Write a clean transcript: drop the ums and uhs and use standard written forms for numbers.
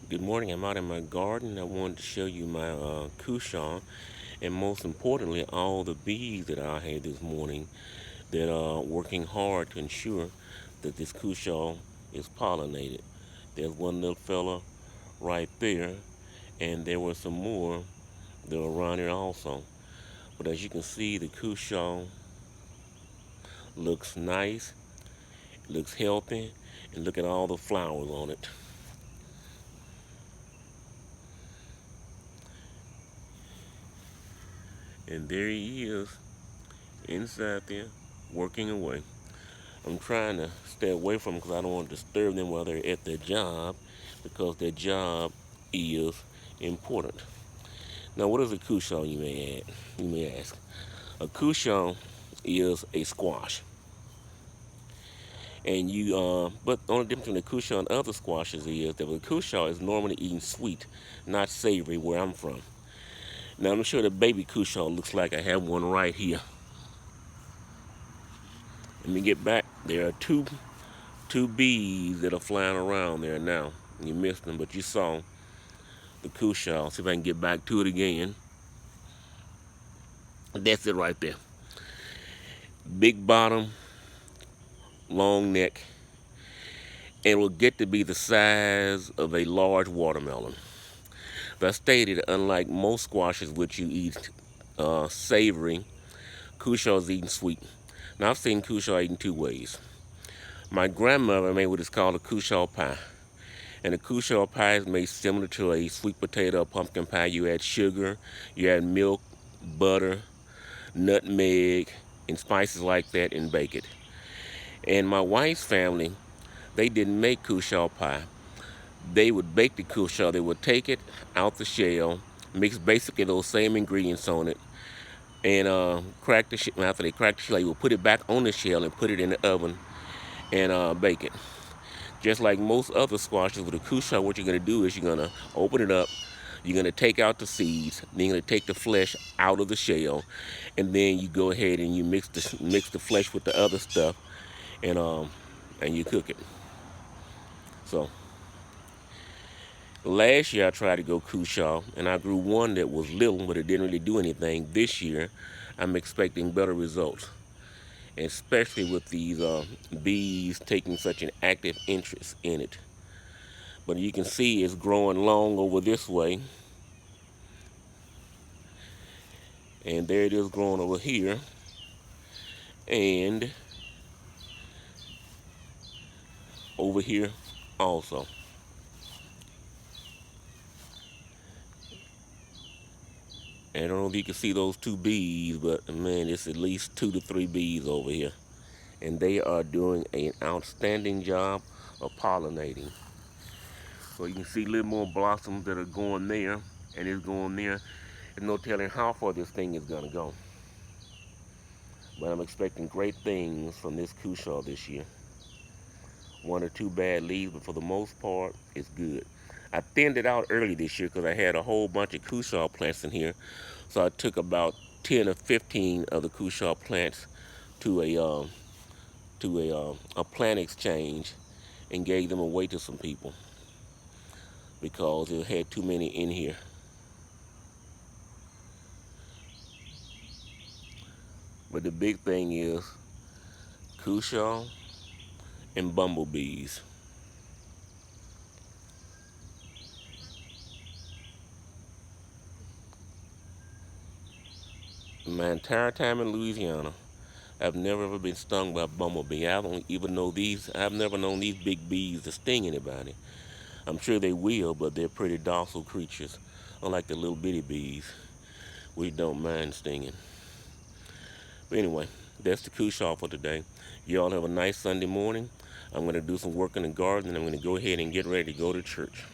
Good morning. I'm out in my garden. I wanted to show you my Cushaw, and most importantly, all the bees that I had this morning that are working hard to ensure that this Cushaw is pollinated. There's one little fella right there, and there were some more that were around here also. But as you can see, the Cushaw looks nice, looks healthy, and look at all the flowers on it. And there he is inside there working away. I'm trying to stay away from them because I don't want to disturb them while they're at their job because their job is important. Now, what is a cushaw, you may ask? A cushaw is a squash. But the only difference between the cushaw and other squashes is that the cushaw is normally eaten sweet, not savory where I'm from. Now, I'm sure the baby cushaw looks like I have one right here. Let me get back. There are two bees that are flying around there now. You missed them, but you saw the Cushaw. See if I can get back to it again. That's it right there. Big bottom, long neck, and will get to be the size of a large watermelon. But I stated, unlike most squashes which you eat savory, Cushaw is eaten sweet. Now I've seen Cushaw eaten two ways. My grandmother made what is called a Cushaw pie. And a Cushaw pie is made similar to a sweet potato or pumpkin pie. You add sugar, you add milk, butter, nutmeg, and spices like that, and bake it. And my wife's family, they didn't make Cushaw pie. They would bake the Cushaw. They would take it out the shell, mix basically those same ingredients on it, and crack the shell. After they crack the shell, they would put it back on the shell and put it in the oven and bake it. Just like most other squashes, with a Cushaw, what you're going to do is you're going to open it up, you're going to take out the seeds, then you're going to take the flesh out of the shell, and then you go ahead and you mix the flesh with the other stuff, and you cook it. So last year I tried to go Cushaw, and I grew one that was little, but it didn't really do anything. This year I'm expecting better results, and especially with these bees taking such an active interest in it. But you can see it's growing long over this way, and there it is growing over here, and over here also. And I don't know if you can see those two bees, but man, it's at least 2 to 3 bees over here, and they are doing an outstanding job of pollinating. So you can see a little more blossoms that are going there, and it's going there. There's no telling how far this thing is gonna go, but I'm expecting great things from this Cushaw this year. 1 or 2 bad leaves, but for the most part, it's good. I thinned it out early this year because I had a whole bunch of Cushaw plants in here. So I took about 10 or 15 of the Cushaw plants to a plant exchange and gave them away to some people because it had too many in here. But the big thing is Cushaw and bumblebees. My entire time in Louisiana, I've never ever been stung by a bumblebee. I don't even know these. I've never known these big bees to sting anybody. I'm sure they will, but they're pretty docile creatures, unlike the little bitty bees, which don't mind stinging. But anyway, that's the Cushaw for today. Y'all have a nice Sunday morning. I'm going to do some work in the garden, and I'm going to go ahead and get ready to go to church.